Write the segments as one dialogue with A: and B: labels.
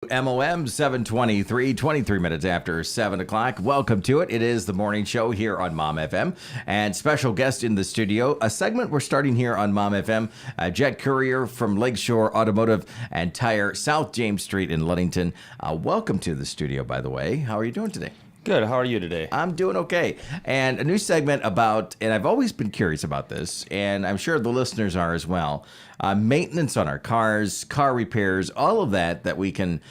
A: WMOM 723, 23 minutes after 7 o'clock. Welcome to it. It is the morning show here on Mom FM. And special guest in the studio, a segment we're starting here on Mom FM, Jack Currier from Lakeshore Automotive and Tire, South James Street in Ludington. Welcome to the studio, by the way. How are you doing today?
B: Good. How are you today?
A: I'm doing okay. And a new segment about, and I've always been curious about this, and I'm sure the listeners are as well, maintenance on our cars, car repairs, all of that we can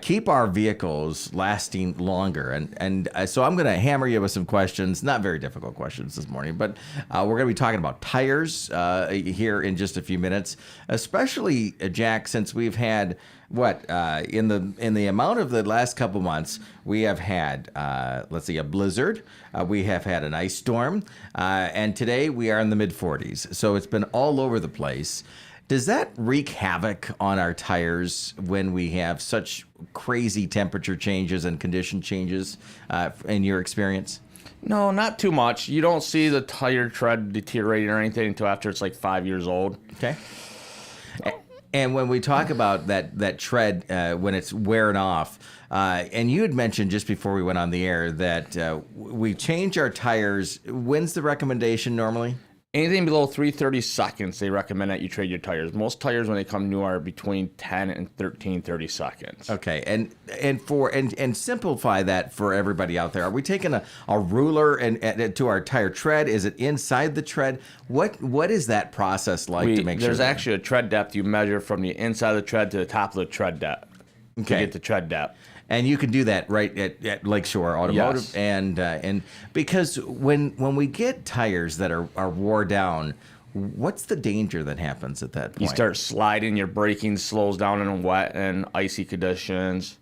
A: keep our vehicles lasting longer. And so I'm going to hammer you with some questions, not very difficult questions this morning, but we're going to be talking about tires here in just a few minutes, especially, Jack, since we've had in the amount of the last couple months, we have had, a blizzard. We have had an ice storm. And today we are in the mid-40s. So it's been all over the place. Does that wreak havoc on our tires when we have such crazy temperature changes and condition changes in your experience?
B: No, not too much. You don't see the tire tread deteriorating or anything until after it's like 5 years old.
A: Okay. And when we talk about that tread, when it's wearing off, and you had mentioned just before we went on the air that we change our tires. When's the recommendation normally?
B: Anything below 330 seconds, they recommend that you trade your tires. Most tires, when they come new, are between 10 and 30 seconds.
A: Okay, and simplify that for everybody out there. Are we taking a ruler and to our tire tread? Is it inside the tread? What is that process like to make sure?
B: There's actually a tread depth you measure from the inside of the tread to the top of the tread depth to get the tread depth.
A: And you can do that right at Lakeshore Automotive.
B: Yes.
A: And because when we get tires that are wore down, what's the danger that happens at that point?
B: You start sliding, your braking slows down in wet and icy conditions.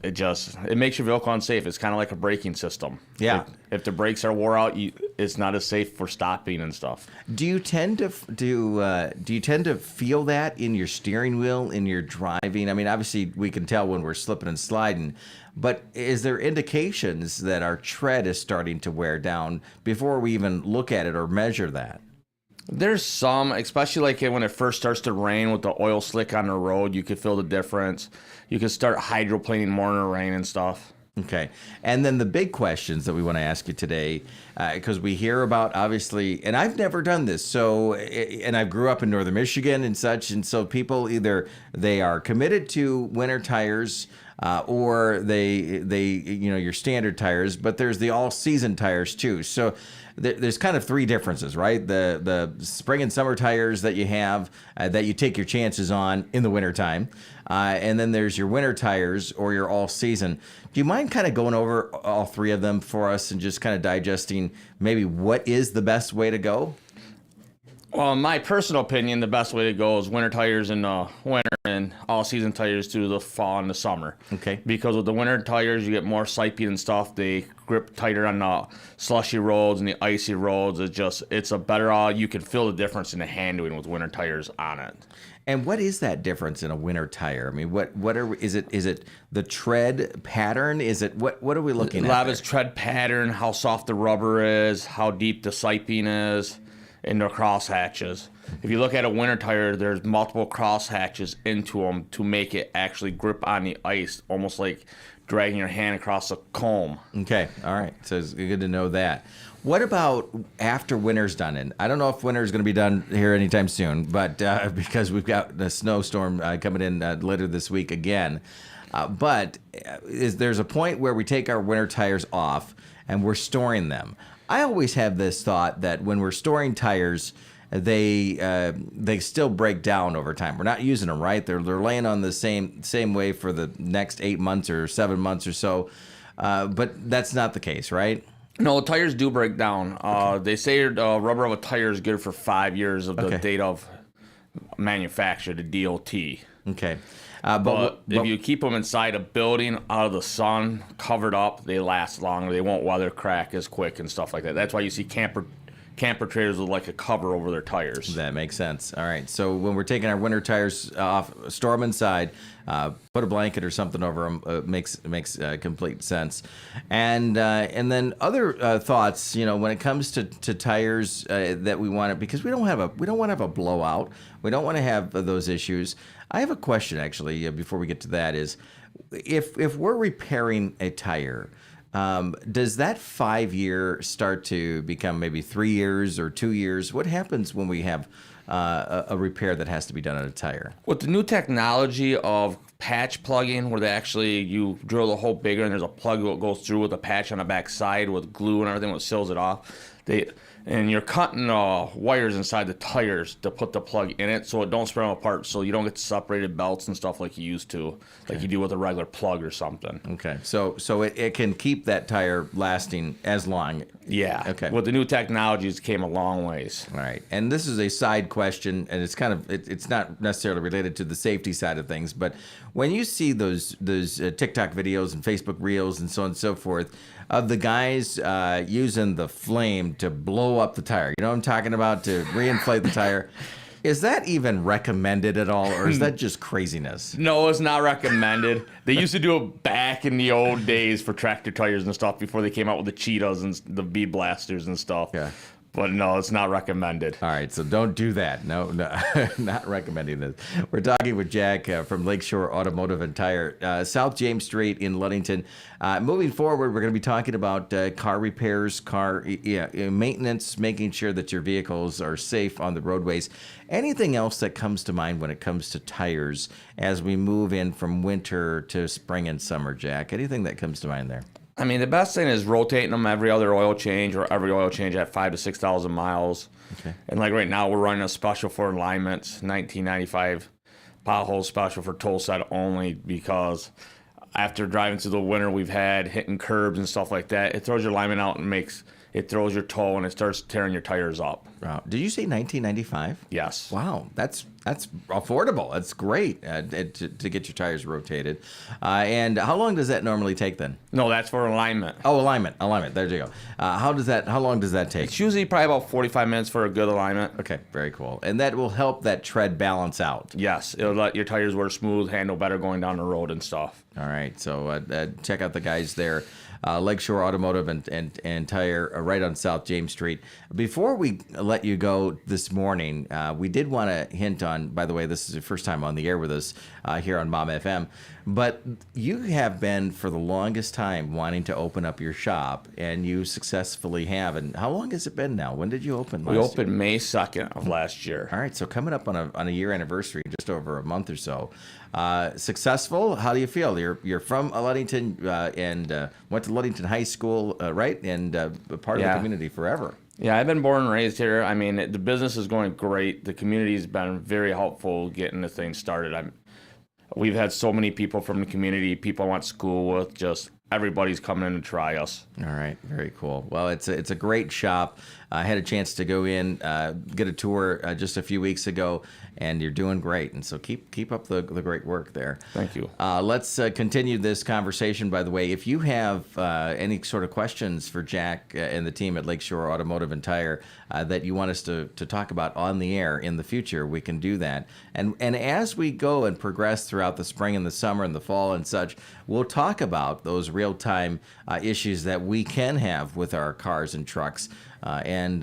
B: It makes your vehicle unsafe. It's kind of like a braking system.
A: Yeah.
B: If the brakes are wore out, it's not as safe for stopping and stuff.
A: Do you tend to feel that in your steering wheel, in your driving? I mean, obviously we can tell when we're slipping and sliding, but is there indications that our tread is starting to wear down before we even look at it or measure that?
B: There's some, especially like when it first starts to rain with the oil slick on the road, you could feel the difference. You could start hydroplaning more in the rain and stuff.
A: Okay. And then the big questions that we want to ask you today, because we hear about, obviously, and I've never done this, and I grew up in northern Michigan and such, and so people either they are committed to winter tires or they your standard tires, but there's the all-season tires too. So there's kind of three differences, right? The spring and summer tires that you have that you take your chances on in the wintertime. And then there's your winter tires or your all season. Do you mind kind of going over all three of them for us and just kind of digesting maybe what is the best way to go?
B: Well, in my personal opinion, the best way to go is winter tires in the winter and all-season tires through the fall and the summer.
A: Okay.
B: Because with the winter tires, you get more siping and stuff. They grip tighter on the slushy roads and the icy roads. It's a better. You can feel the difference in the handling with winter tires on it.
A: And what is that difference in a winter tire? I mean, is it the tread pattern? Is it what are we looking at?
B: A lot of it's tread pattern, how soft the rubber is, how deep the siping is, and the cross hatches. If you look at a winter tire, there's multiple cross hatches into them to make it actually grip on the ice, almost like dragging your hand across a comb.
A: Okay, all right. So it's good to know that. What about after winter's done? And I don't know if winter's going to be done here anytime soon, but because we've got the snowstorm coming in later this week again. But there's a point where we take our winter tires off and we're storing them. I always have this thought that when we're storing tires, they still break down over time. We're not using them, right? They're laying on the same way for the next 8 months or 7 months or so. But that's not the case, right?
B: No, tires do break down. Okay. They say rubber of a tire is good for 5 years of the date of manufacture, the DOT.
A: Okay.
B: But if you keep them inside a building, out of the sun, covered up, they last longer. They won't weather crack as quick and stuff like that. That's why you see camper trailers with like a cover over their tires.
A: That makes sense. All right. So when we're taking our winter tires off, store them inside, put a blanket or something over them. Makes complete sense. And then other thoughts. When it comes to tires that we want it, because we don't want to have a blowout. We don't want to have those issues. I have a question actually before we get to that. Is if we're repairing a tire, does that 5 year start to become maybe 3 years or 2 years? What happens when we have a repair that has to be done on a tire?
B: With the new technology of patch plugging, where you drill the hole bigger and there's a plug that goes through with a patch on the back side with glue and everything that seals it off. And you're cutting wires inside the tires to put the plug in it so it don't spread them apart, so you don't get separated belts and stuff like you used to, like you do with a regular plug or something.
A: Okay, so it can keep that tire lasting as long.
B: Yeah.
A: Okay.
B: With the new technologies, came a long ways.
A: All right, and this is a side question, and it's kind of it's not necessarily related to the safety side of things, but when you see those TikTok videos and Facebook Reels and so on and so forth of the guys using the flame to blow up the tire, you know what I'm talking about, to reinflate the tire. Is that even recommended at all, or is that just craziness?
B: No, it's not recommended. They used to do it back in the old days for tractor tires and stuff before they came out with the Cheetahs and the Bee Blasters and stuff. Yeah. But no, it's not recommended.
A: All right, so don't do that. No, not recommending this. We're talking with Jack from Lakeshore Automotive and Tire, South James Street in Ludington. Moving forward, we're going to be talking about car repairs, car maintenance, making sure that your vehicles are safe on the roadways. Anything else that comes to mind when it comes to tires as we move in from winter to spring and summer, Jack? Anything that comes to mind there?
B: I mean, the best thing is rotating them every other oil change or every oil change at 5,000 to 6,000 miles. Okay. And like right now, we're running a special for alignments, $19.95 pothole special for toll set only, because after driving through the winter we've had, hitting curbs and stuff like that, it throws your alignment out and it throws your toe and it starts tearing your tires up.
A: Wow. Did you say $19.95?
B: Yes.
A: Wow, that's affordable. That's great to get your tires rotated. And how long does that normally take then?
B: No, that's for alignment.
A: Oh, alignment. There you go. How long does that take?
B: It's usually probably about 45 minutes for a good alignment.
A: Okay, very cool. And that will help that tread balance out.
B: Yes, it'll let your tires wear smooth, handle better going down the road and stuff.
A: All right, so check out the guys there. Lakeshore Automotive and Tire right on South James Street. Before we let you go this morning, we did want to hint on, by the way, this is your first time on the air with us here on Mom FM, but you have been for the longest time wanting to open up your shop, and you successfully have. And how long has it been now? When did you open last year?
B: We opened May 2nd of last year.
A: All right, so coming up on a year anniversary, just over a month or so. Successful? How do you feel? You're from Ludington and went to Ludington High School, right? And part of the community forever.
B: Yeah, I've been born and raised here. I mean, the business is going great. The community's been very helpful getting the thing started. We've had so many people from the community, people I went to school with, just everybody's coming in to try us.
A: All right, very cool. Well, it's a great shop. I had a chance to go in, get a tour just a few weeks ago, and you're doing great. And so keep up the great work there.
B: Thank you.
A: Let's continue this conversation. By the way, if you have any sort of questions for Jack and the team at Lakeshore Automotive and Tire that you want us to talk about on the air in the future, we can do that. And as we go and progress throughout the spring and the summer and the fall and such, we'll talk about those real-time issues that we can have with our cars and trucks. And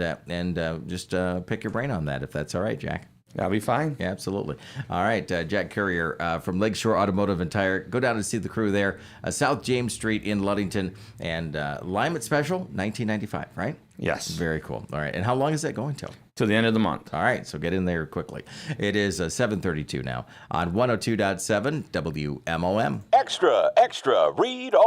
A: just pick your brain on that, if that's all right, Jack.
B: That'll be fine.
A: Yeah, absolutely. All right, Jack Currier from Lakeshore Automotive and Tire. Go down and see the crew there. South James Street in Ludington. And alignment special, $19.95, right?
B: Yes.
A: Very cool. All right, and how long is that going till?
B: To the end of the month.
A: All right, so get in there quickly. It is 7:32 now on 102.7 WMOM.
C: Extra, read all.